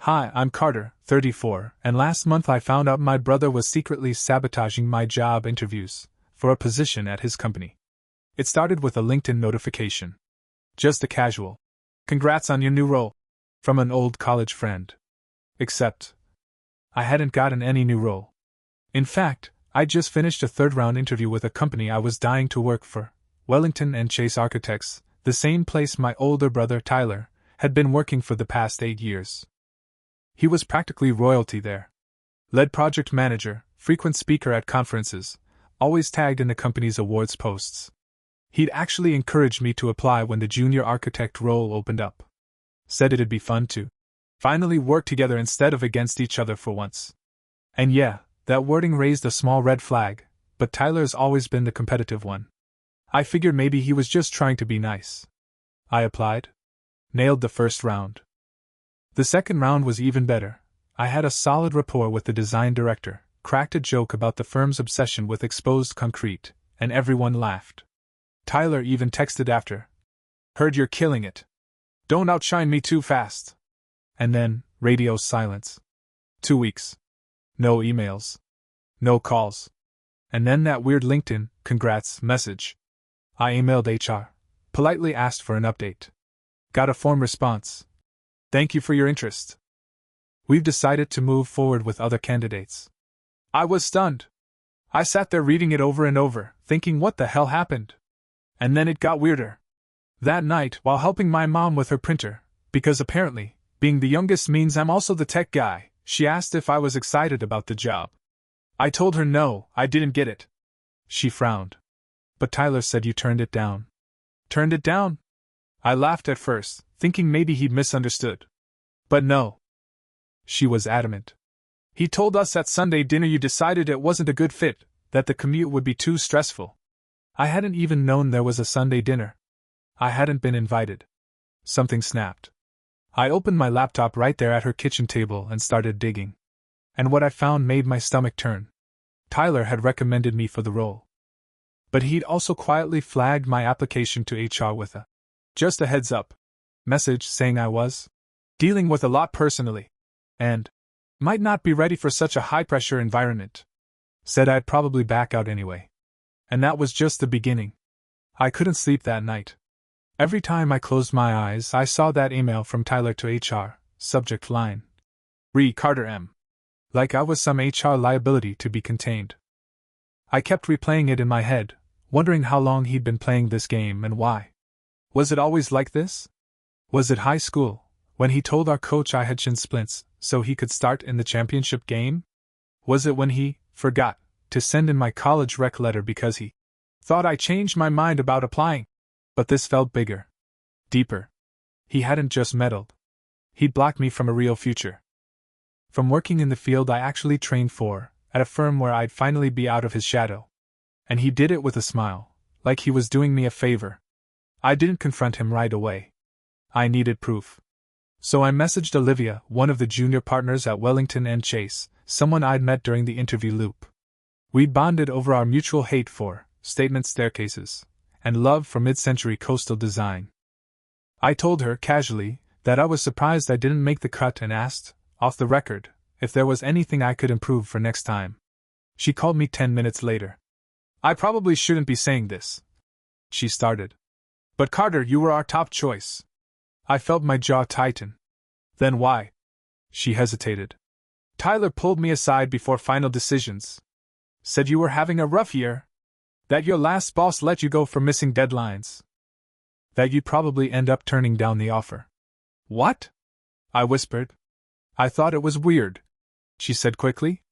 Hi, I'm Carter, 34, and last month I found out my brother was secretly sabotaging my job interviews for a position at his company. It started with a LinkedIn notification. Just a casual, "Congrats on your new role," from an old college friend. Except, I hadn't gotten any new role. In fact, I just finished a third-round interview with a company I was dying to work for, Wellington and Chase Architects, the same place my older brother, Tyler, had been working for the past 8 years. He was practically royalty there. Lead project manager, frequent speaker at conferences, always tagged in the company's awards posts. He'd actually encouraged me to apply when the junior architect role opened up. Said it'd be fun to finally work together instead of against each other for once. And yeah, that wording raised a small red flag, but Tyler's always been the competitive one. I figured maybe he was just trying to be nice. I applied. Nailed the first round. The second round was even better. I had a solid rapport with the design director, cracked a joke about the firm's obsession with exposed concrete, and everyone laughed. Tyler even texted after, "Heard you're killing it. Don't outshine me too fast." And then, radio silence. 2 weeks. No emails. No calls. And then that weird LinkedIn, "Congrats" message. I emailed HR. Politely asked for an update. Got a form response. "Thank you for your interest. We've decided to move forward with other candidates." I was stunned. I sat there reading it over and over, thinking what the hell happened. And then it got weirder. That night, while helping my mom with her printer, because apparently, being the youngest means I'm also the tech guy, she asked if I was excited about the job. I told her no, I didn't get it. She frowned. "But Tyler said you turned it down." "Turned it down?" I laughed at first, thinking maybe he'd misunderstood. But no. She was adamant. "He told us at Sunday dinner you decided it wasn't a good fit, that the commute would be too stressful." I hadn't even known there was a Sunday dinner. I hadn't been invited. Something snapped. I opened my laptop right there at her kitchen table and started digging. And what I found made my stomach turn. Tyler had recommended me for the role. But he'd also quietly flagged my application to HR with a "just a heads up" message saying I was dealing with a lot personally and might not be ready for such a high-pressure environment. Said I'd probably back out anyway. And that was just the beginning. I couldn't sleep that night. Every time I closed my eyes, I saw that email from Tyler to HR, subject line, Carter M. Like I was some HR liability to be contained. I kept replaying it in my head, wondering how long he'd been playing this game and why. Was it always like this? Was it high school, when he told our coach I had shin splints, so he could start in the championship game? Was it when he forgot to send in my college rec letter because he thought I changed my mind about applying? But this felt bigger. Deeper. He hadn't just meddled. He'd blocked me from a real future. From working in the field I actually trained for, at a firm where I'd finally be out of his shadow. And he did it with a smile, like he was doing me a favor. I didn't confront him right away. I needed proof. So I messaged Olivia, one of the junior partners at Wellington and Chase, someone I'd met during the interview loop. We'd bonded over our mutual hate for statement staircases and love for mid-century coastal design. I told her, casually, that I was surprised I didn't make the cut and asked, off the record, if there was anything I could improve for next time. She called me 10 minutes later. "I probably shouldn't be saying this," she started. "But Carter, you were our top choice." I felt my jaw tighten. "Then why?" She hesitated. "Tyler pulled me aside before final decisions. Said you were having a rough year. That your last boss let you go for missing deadlines. That you'd probably end up turning down the offer." "What?" I whispered. "I thought it was weird," she said quickly.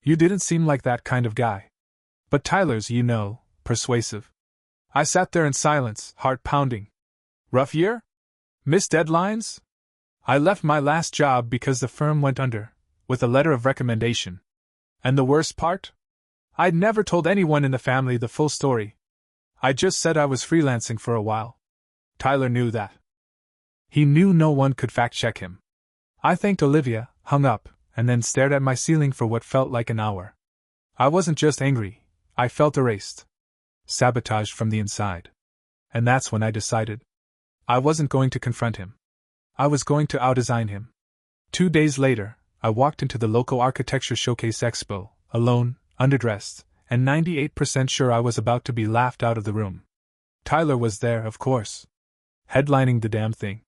"You didn't seem like that kind of guy. But Tyler's, you know, persuasive." I sat there in silence, heart pounding. Rough year? Missed deadlines? I left my last job because the firm went under, with a letter of recommendation. And the worst part? I'd never told anyone in the family the full story. I just said I was freelancing for a while. Tyler knew that. He knew no one could fact-check him. I thanked Olivia, hung up, and then stared at my ceiling for what felt like an hour. I wasn't just angry, I felt erased. Sabotaged from the inside. And that's when I decided. I wasn't going to confront him. I was going to outdesign him. 2 days later, I walked into the local architecture showcase expo, alone, underdressed, and 98% sure I was about to be laughed out of the room. Tyler was there, of course. Headlining the damn thing.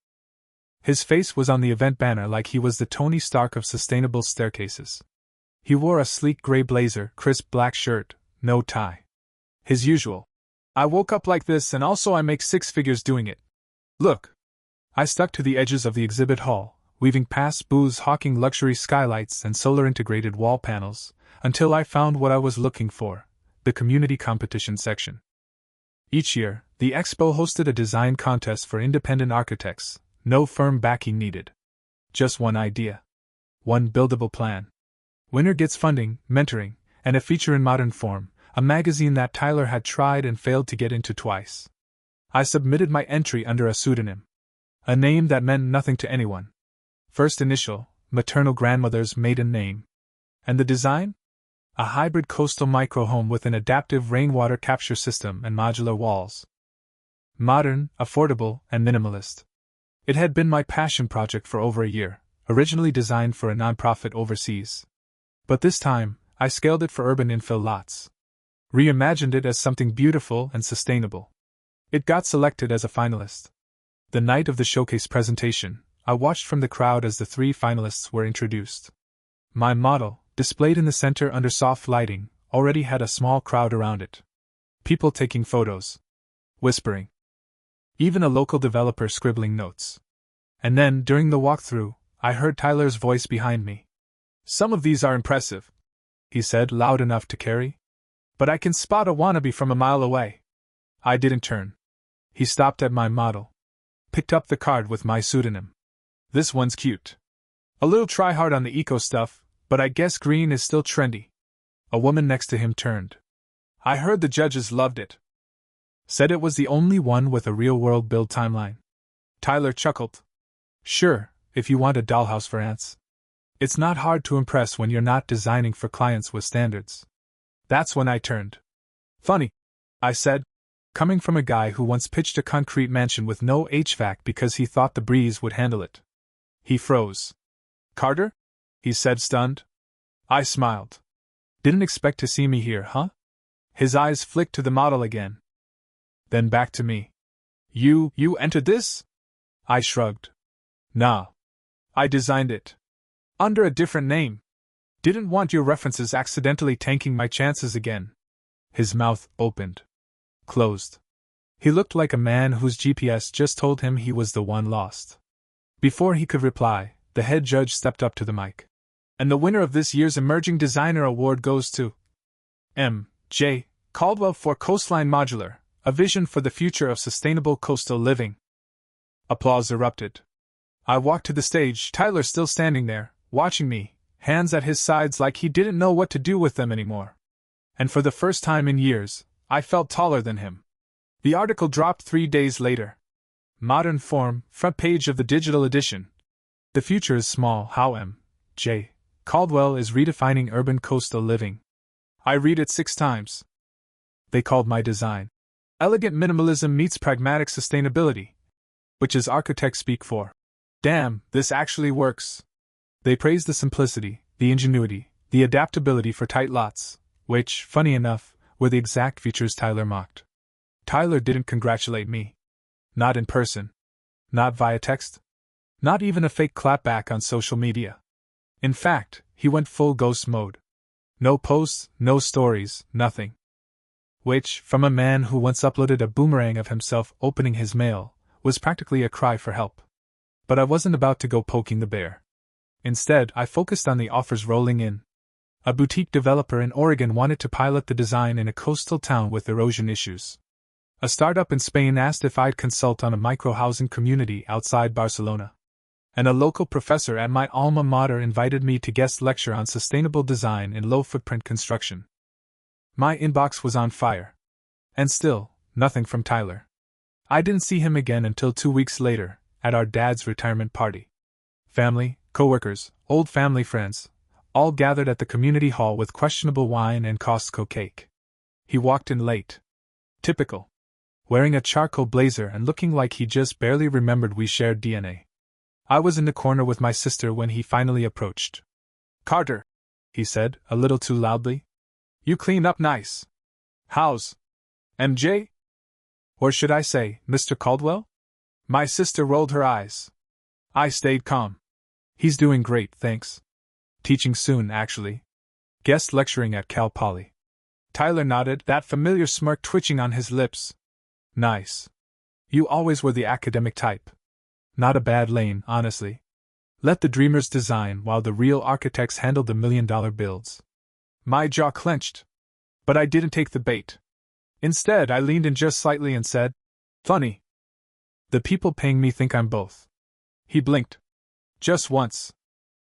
His face was on the event banner like he was the Tony Stark of sustainable staircases. He wore a sleek gray blazer, crisp black shirt, no tie. His usual. I woke up like this and also I make 6 figures doing it. Look. I stuck to the edges of the exhibit hall, weaving past booths hawking luxury skylights and solar-integrated wall panels, until I found what I was looking for, the community competition section. Each year, the expo hosted a design contest for independent architects, no firm backing needed. Just one idea. One buildable plan. Winner gets funding, mentoring, and a feature in Modern Form, a magazine that Tyler had tried and failed to get into twice. I submitted my entry under a pseudonym. A name that meant nothing to anyone. First initial, maternal grandmother's maiden name. And the design? A hybrid coastal microhome with an adaptive rainwater capture system and modular walls. Modern, affordable, and minimalist. It had been my passion project for over a year, originally designed for a nonprofit overseas. But this time, I scaled it for urban infill lots. Reimagined it as something beautiful and sustainable. It got selected as a finalist. The night of the showcase presentation, I watched from the crowd as the 3 finalists were introduced. My model, displayed in the center under soft lighting, already had a small crowd around it. People taking photos. Whispering. Even a local developer scribbling notes. And then, during the walkthrough, I heard Tyler's voice behind me. Some of these are impressive, he said, loud enough to carry. But I can spot a wannabe from a mile away. I didn't turn. He stopped at my model. Picked up the card with my pseudonym. This one's cute. A little try-hard on the eco stuff, but I guess green is still trendy. A woman next to him turned. I heard the judges loved it. Said it was the only one with a real-world build timeline. Tyler chuckled. Sure, if you want a dollhouse for ants. It's not hard to impress when you're not designing for clients with standards. That's when I turned. Funny, I said, coming from a guy who once pitched a concrete mansion with no HVAC because he thought the breeze would handle it. He froze. Carter? He said, stunned. I smiled. Didn't expect to see me here, huh? His eyes flicked to the model again. Then back to me. You entered this? I shrugged. Nah. I designed it. Under a different name. Didn't want your references accidentally tanking my chances again. His mouth opened. Closed. He looked like a man whose GPS just told him he was the one lost. Before he could reply, the head judge stepped up to the mic. And the winner of this year's Emerging Designer Award goes to M.J. Caldwell for Coastline Modular, a vision for the future of sustainable coastal living. Applause erupted. I walked to the stage, Tyler still standing there, watching me, hands at his sides like he didn't know what to do with them anymore. And for the first time in years, I felt taller than him. The article dropped 3 days later. Modern Form, front page of the digital edition. The future is small, how M.J. Caldwell is redefining urban coastal living. I read it 6 times. They called my design elegant minimalism meets pragmatic sustainability, which is architect speak for. Damn, this actually works. They praised the simplicity, the ingenuity, the adaptability for tight lots, which, funny enough, were the exact features Tyler mocked. Tyler didn't congratulate me. Not in person. Not via text. Not even a fake clapback on social media. In fact, he went full ghost mode. No posts, no stories, nothing. Which, from a man who once uploaded a boomerang of himself opening his mail, was practically a cry for help. But I wasn't about to go poking the bear. Instead, I focused on the offers rolling in. A boutique developer in Oregon wanted to pilot the design in a coastal town with erosion issues. A startup in Spain asked if I'd consult on a micro-housing community outside Barcelona. And a local professor at my alma mater invited me to guest lecture on sustainable design in low-footprint construction. My inbox was on fire. And still, nothing from Tyler. I didn't see him again until 2 weeks later, at our dad's retirement party. Family, coworkers, old family friends, all gathered at the community hall with questionable wine and Costco cake. He walked in late. Typical. Wearing a charcoal blazer and looking like he just barely remembered we shared DNA. I was in the corner with my sister when he finally approached. "Carter," he said, a little too loudly. "You clean up nice. How's MJ? Or should I say, Mr. Caldwell?" My sister rolled her eyes. I stayed calm. "He's doing great, thanks. Teaching soon, actually. Guest lecturing at Cal Poly." Tyler nodded, that familiar smirk twitching on his lips. "Nice. You always were the academic type. Not a bad lane, honestly. Let the dreamers design while the real architects handle the million-dollar builds." My jaw clenched. But I didn't take the bait. Instead, I leaned in just slightly and said, "Funny. The people paying me think I'm both." He blinked. Just once.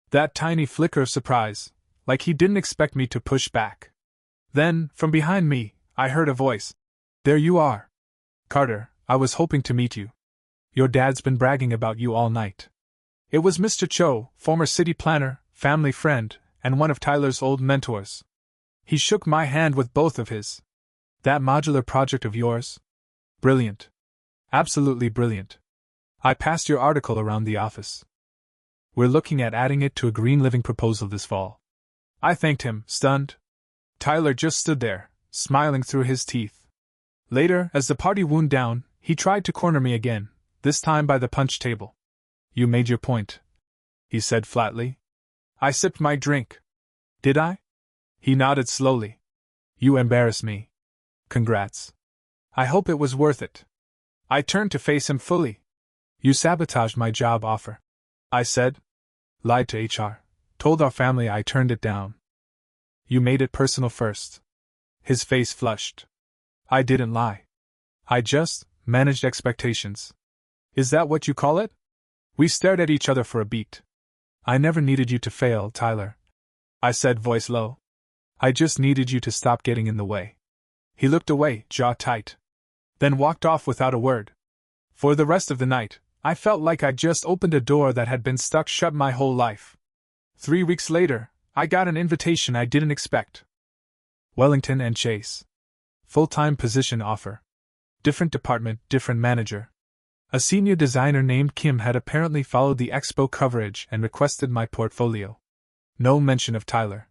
That tiny flicker of surprise, like he didn't expect me to push back. Then, from behind me, I heard a voice. "There you are. Carter, I was hoping to meet you. Your dad's been bragging about you all night." It was Mr. Cho, former city planner, family friend, and one of Tyler's old mentors. He shook my hand with both of his. "That modular project of yours? Brilliant. Absolutely brilliant. I passed your article around the office. We're looking at adding it to a green living proposal this fall." I thanked him, stunned. Tyler just stood there, smiling through his teeth. Later, as the party wound down, he tried to corner me again, this time by the punch table. "You made your point," he said flatly. I sipped my drink. "Did I?" He nodded slowly. "You embarrass me. Congrats. I hope it was worth it." I turned to face him fully. "You sabotaged my job offer," I said. "Lied to HR. Told our family I turned it down." "You made it personal first." His face flushed. "I didn't lie. I just managed expectations." "Is that what you call it?" We stared at each other for a beat. "I never needed you to fail, Tyler," I said, voice low. "I just needed you to stop getting in the way." He looked away, jaw tight. Then walked off without a word. For the rest of the night, I felt like I'd just opened a door that had been stuck shut my whole life. 3 weeks later, I got an invitation I didn't expect. Wellington and Chase. Full-time position offer. Different department, different manager. A senior designer named Kim had apparently followed the expo coverage and requested my portfolio. No mention of Tyler.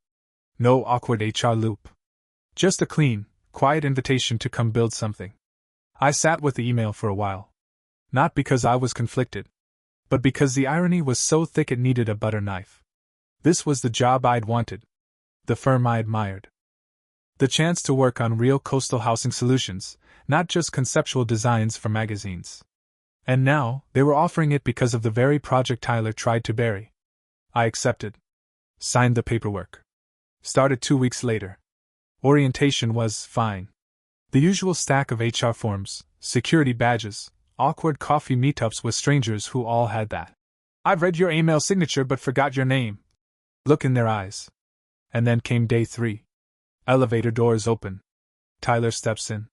No awkward HR loop. Just a clean, quiet invitation to come build something. I sat with the email for a while. Not because I was conflicted, but because the irony was so thick it needed a butter knife. This was the job I'd wanted. The firm I admired. The chance to work on real coastal housing solutions, not just conceptual designs for magazines. And now, they were offering it because of the very project Tyler tried to bury. I accepted. Signed the paperwork. Started 2 weeks later. Orientation was fine. The usual stack of HR forms, security badges, awkward coffee meetups with strangers who all had that "I've read your email signature but forgot your name" look in their eyes. And then came day 3. Elevator doors open. Tyler steps in.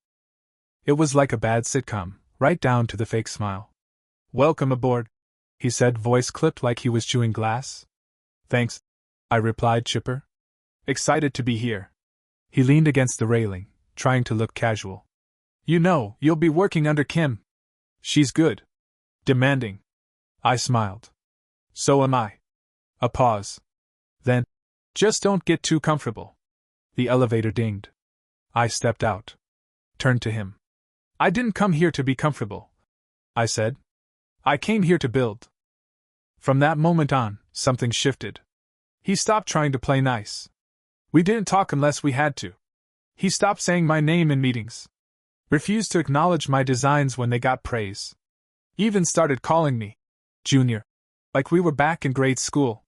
It was like a bad sitcom, right down to the fake smile. "Welcome aboard," he said, voice clipped like he was chewing glass. "Thanks," I replied, chipper. "Excited to be here." He leaned against the railing, trying to look casual. "You know, you'll be working under Kim. She's good. Demanding." I smiled. "So am I." A pause. Then, "Just don't get too comfortable." The elevator dinged. I stepped out. Turned to him. "I didn't come here to be comfortable," I said. "I came here to build." From that moment on, something shifted. He stopped trying to play nice. We didn't talk unless we had to. He stopped saying my name in meetings. Refused to acknowledge my designs when they got praise. Even started calling me Junior, like we were back in grade school.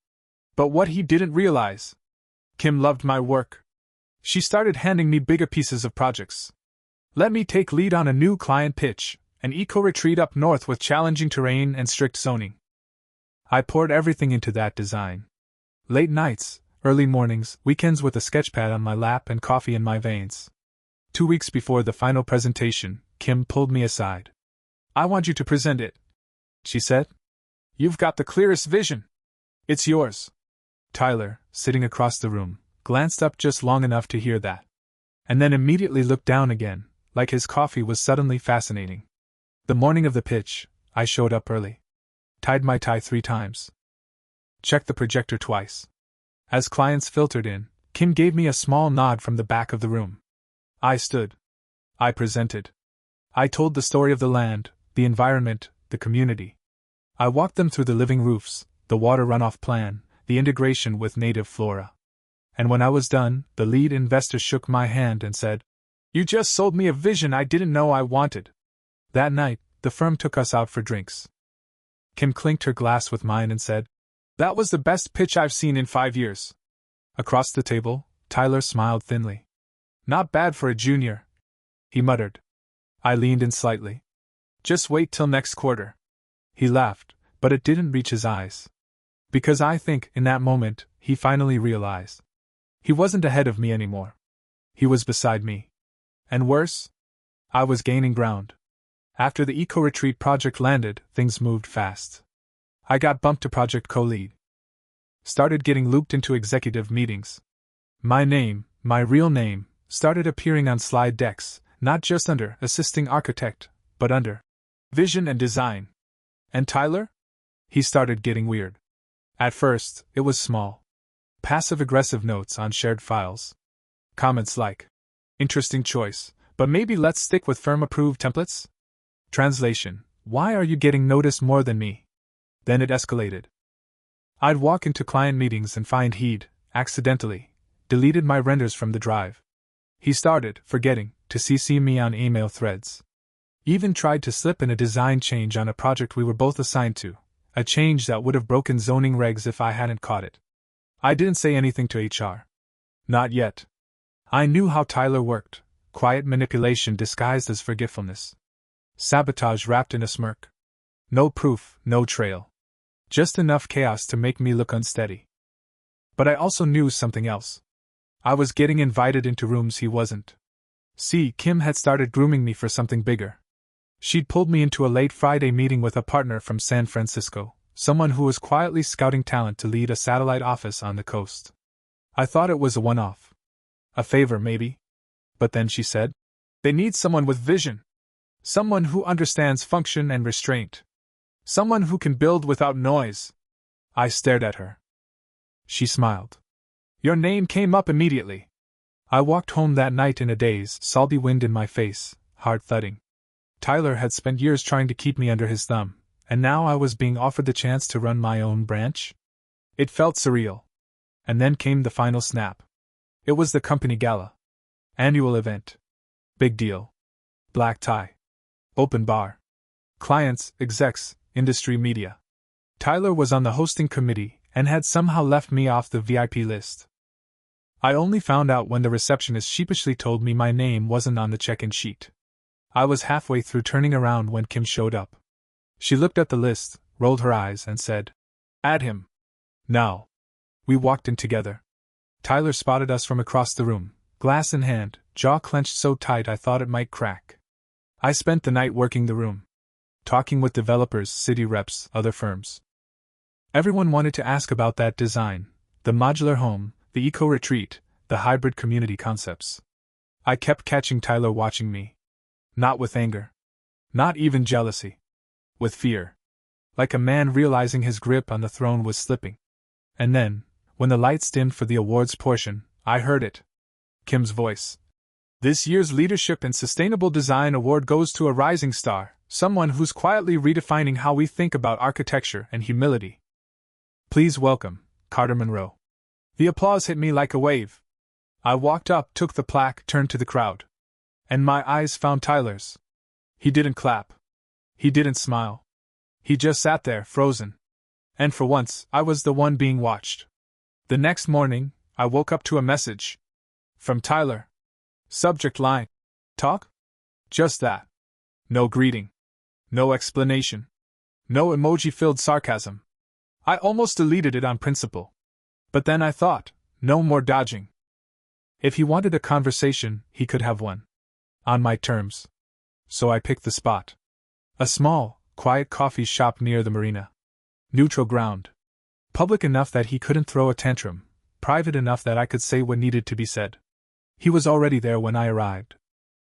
But what he didn't realize, Kim loved my work. She started handing me bigger pieces of projects. Let me take lead on a new client pitch, an eco-retreat up north with challenging terrain and strict zoning. I poured everything into that design. Late nights, early mornings, weekends with a sketchpad on my lap and coffee in my veins. 2 weeks before the final presentation, Kim pulled me aside. "I want you to present it," she said. "You've got the clearest vision. It's yours." Tyler, sitting across the room, glanced up just long enough to hear that. And then immediately looked down again, like his coffee was suddenly fascinating. The morning of the pitch, I showed up early. tied my tie 3 times. Checked the projector twice. As clients filtered in, Kim gave me a small nod from the back of the room. I stood. I presented. I told the story of the land, the environment, the community. I walked them through the living roofs, the water runoff plan, the integration with native flora. And when I was done, the lead investor shook my hand and said, "You just sold me a vision I didn't know I wanted." That night, the firm took us out for drinks. Kim clinked her glass with mine and said, "That was the best pitch I've seen in 5 years." Across the table, Tyler smiled thinly. "Not bad for a junior," he muttered. I leaned in slightly. "Just wait till next quarter." He laughed, but it didn't reach his eyes. Because I think, in that moment, he finally realized. He wasn't ahead of me anymore. He was beside me. And worse? I was gaining ground. After the eco-retreat project landed, things moved fast. I got bumped to project co-lead. Started getting looped into executive meetings. My name, my real name, started appearing on slide decks, not just under assisting architect, but under vision and design. And Tyler? He started getting weird. At first, it was small. Passive-aggressive notes on shared files. Comments like, "Interesting choice, but maybe let's stick with firm-approved templates?" Translation, "Why are you getting noticed more than me?" Then it escalated. I'd walk into client meetings and find he'd, accidentally, deleted my renders from the drive. He started, forgetting, to CC me on email threads. Even tried to slip in a design change on a project we were both assigned to, a change that would have broken zoning regs if I hadn't caught it. I didn't say anything to HR. Not yet. I knew how Tyler worked, quiet manipulation disguised as forgetfulness. Sabotage wrapped in a smirk. No proof, no trail. Just enough chaos to make me look unsteady. But I also knew something else. I was getting invited into rooms he wasn't. See, Kim had started grooming me for something bigger. She'd pulled me into a late Friday meeting with a partner from San Francisco, someone who was quietly scouting talent to lead a satellite office on the coast. I thought it was a one-off. A favor, maybe. But then she said, "They need someone with vision. Someone who understands function and restraint. Someone who can build without noise." I stared at her. She smiled. "Your name came up immediately." I walked home that night in a daze, salty wind in my face, heart thudding. Tyler had spent years trying to keep me under his thumb, and now I was being offered the chance to run my own branch? It felt surreal. And then came the final snap. It was the company gala. Annual event. Big deal. Black tie. Open bar. Clients, execs, industry media. Tyler was on the hosting committee and had somehow left me off the VIP list. I only found out when the receptionist sheepishly told me my name wasn't on the check-in sheet. I was halfway through turning around when Kim showed up. She looked at the list, rolled her eyes, and said, "Add him." Now. We walked in together. Tyler spotted us from across the room, glass in hand, jaw clenched so tight I thought it might crack. I spent the night working the room. Talking with developers, city reps, other firms. Everyone wanted to ask about that design, the modular home, the eco-retreat, the hybrid community concepts. I kept catching Tyler watching me. Not with anger. Not even jealousy. With fear. Like a man realizing his grip on the throne was slipping. And then, when the lights dimmed for the awards portion, I heard it. Kim's voice. "This year's Leadership in Sustainable Design Award goes to a rising star, someone who's quietly redefining how we think about architecture and humility. Please welcome, Carter Monroe." The applause hit me like a wave. I walked up, took the plaque, turned to the crowd. And my eyes found Tyler's. He didn't clap. He didn't smile. He just sat there, frozen. And for once, I was the one being watched. The next morning, I woke up to a message. From Tyler. Subject line. Talk? Just that. No greeting. No explanation. No emoji-filled sarcasm. I almost deleted it on principle. But then I thought, no more dodging. If he wanted a conversation, he could have one. On my terms. So I picked the spot. A small, quiet coffee shop near the marina. Neutral ground. Public enough that he couldn't throw a tantrum, private enough that I could say what needed to be said. He was already there when I arrived.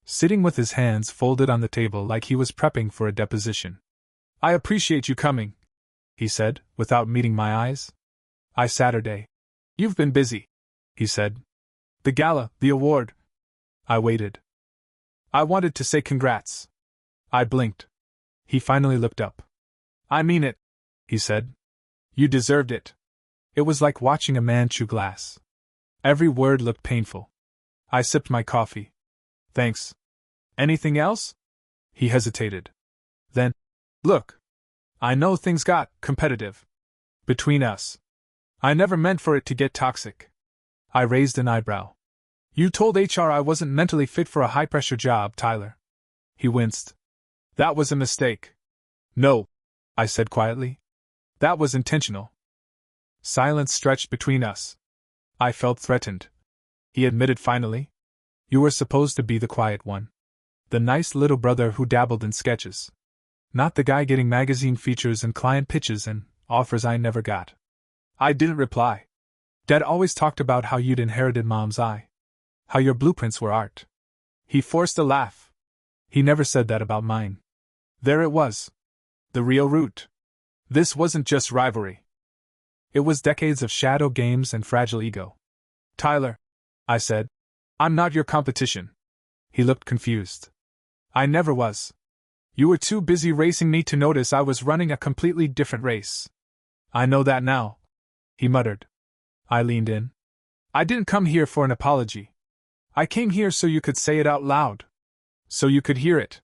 Sitting with his hands folded on the table like he was prepping for a deposition. "I appreciate you coming," he said, without meeting my eyes. Saturday. You've been busy, he said. The gala, the award. I waited. I wanted to say congrats. I blinked. He finally looked up. I mean it, he said. You deserved it. It was like watching a man chew glass. Every word looked painful. I sipped my coffee. Thanks. Anything else? He hesitated. Then, look. I know things got competitive between us. I never meant for it to get toxic. I raised an eyebrow. You told HR I wasn't mentally fit for a high-pressure job, Tyler. He winced. That was a mistake. No, I said quietly. That was intentional. Silence stretched between us. I felt threatened. He admitted finally. You were supposed to be the quiet one. The nice little brother who dabbled in sketches. Not the guy getting magazine features and client pitches and offers I never got. I didn't reply. Dad always talked about how you'd inherited Mom's eye. How your blueprints were art. He forced a laugh. He never said that about mine. There it was. The real root. This wasn't just rivalry. It was decades of shadow games and fragile ego. Tyler, I said, I'm not your competition. He looked confused. I never was. You were too busy racing me to notice I was running a completely different race. I know that now, he muttered. I leaned in. I didn't come here for an apology. I came here so you could say it out loud. So you could hear it.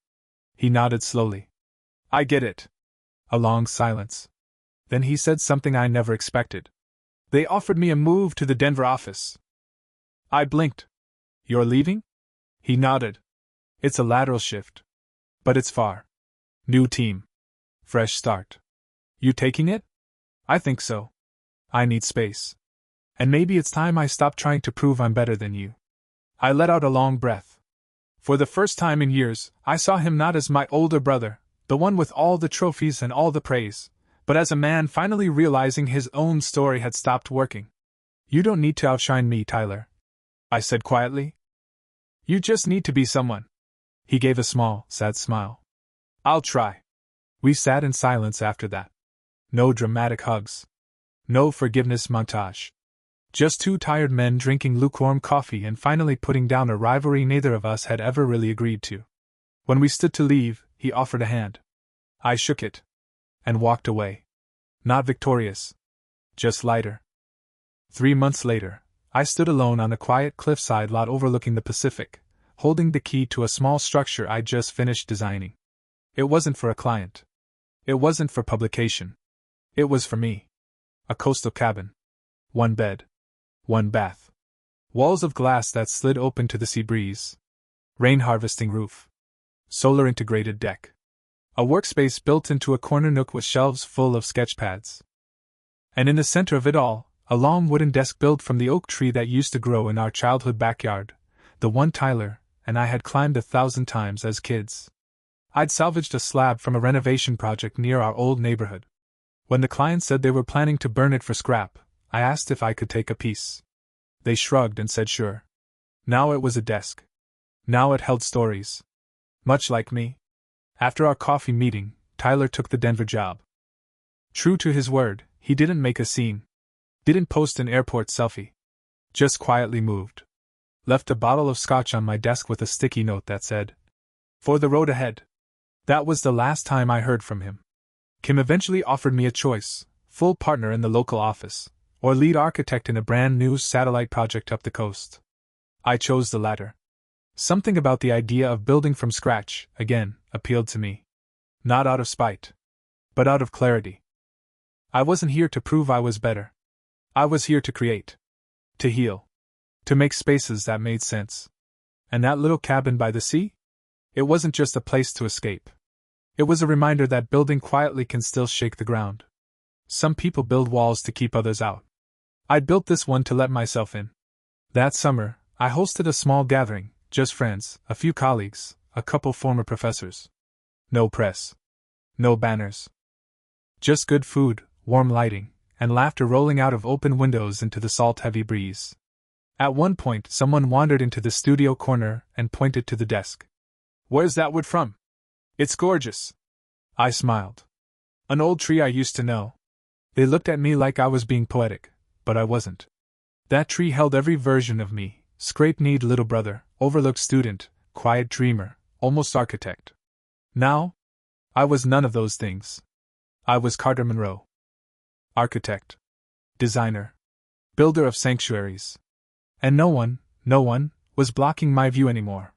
He nodded slowly. I get it. A long silence. Then he said something I never expected. They offered me a move to the Denver office. I blinked. You're leaving? He nodded. It's a lateral shift. But it's far. New team. Fresh start. You taking it? I think so. I need space. And maybe it's time I stop trying to prove I'm better than you. I let out a long breath. For the first time in years, I saw him not as my older brother, the one with all the trophies and all the praise, but as a man finally realizing his own story had stopped working. You don't need to outshine me, Tyler, I said quietly. You just need to be someone. He gave a small, sad smile. I'll try. We sat in silence after that. No dramatic hugs. No forgiveness montage. Just two tired men drinking lukewarm coffee and finally putting down a rivalry neither of us had ever really agreed to. When we stood to leave, he offered a hand. I shook it. And walked away. Not victorious. Just lighter. 3 months later, I stood alone on a quiet cliffside lot overlooking the Pacific, holding the key to a small structure I'd just finished designing. It wasn't for a client. It wasn't for publication. It was for me. A coastal cabin. 1 bed. 1 bath. Walls of glass that slid open to the sea breeze. Rain harvesting roof. Solar integrated deck. A workspace built into a corner nook with shelves full of sketch pads. And in the center of it all, a long wooden desk built from the oak tree that used to grow in our childhood backyard, the one Tyler and I had climbed 1,000 times as kids. I'd salvaged a slab from a renovation project near our old neighborhood. When the client said they were planning to burn it for scrap, I asked if I could take a piece. They shrugged and said sure. Now it was a desk. Now it held stories. Much like me. After our coffee meeting, Tyler took the Denver job. True to his word, he didn't make a scene. Didn't post an airport selfie. Just quietly moved. Left a bottle of scotch on my desk with a sticky note that said, "For the road ahead." That was the last time I heard from him. Kim eventually offered me a choice: full partner in the local office, or lead architect in a brand new satellite project up the coast. I chose the latter. Something about the idea of building from scratch, again, appealed to me. Not out of spite, but out of clarity. I wasn't here to prove I was better. I was here to create. To heal. To make spaces that made sense. And that little cabin by the sea? It wasn't just a place to escape. It was a reminder that building quietly can still shake the ground. Some people build walls to keep others out. I built this one to let myself in. That summer, I hosted a small gathering, just friends, a few colleagues, a couple former professors. No press. No banners. Just good food, warm lighting, and laughter rolling out of open windows into the salt-heavy breeze. At one point, someone wandered into the studio corner and pointed to the desk. "Where's that wood from? It's gorgeous." I smiled. "An old tree I used to know," They looked at me like I was being poetic, but I wasn't. That tree held every version of me: scrape-kneed little brother, overlooked student, quiet dreamer, almost architect. Now, I was none of those things. I was Carter Monroe. Architect. Designer. Builder of sanctuaries. And no one, was blocking my view anymore.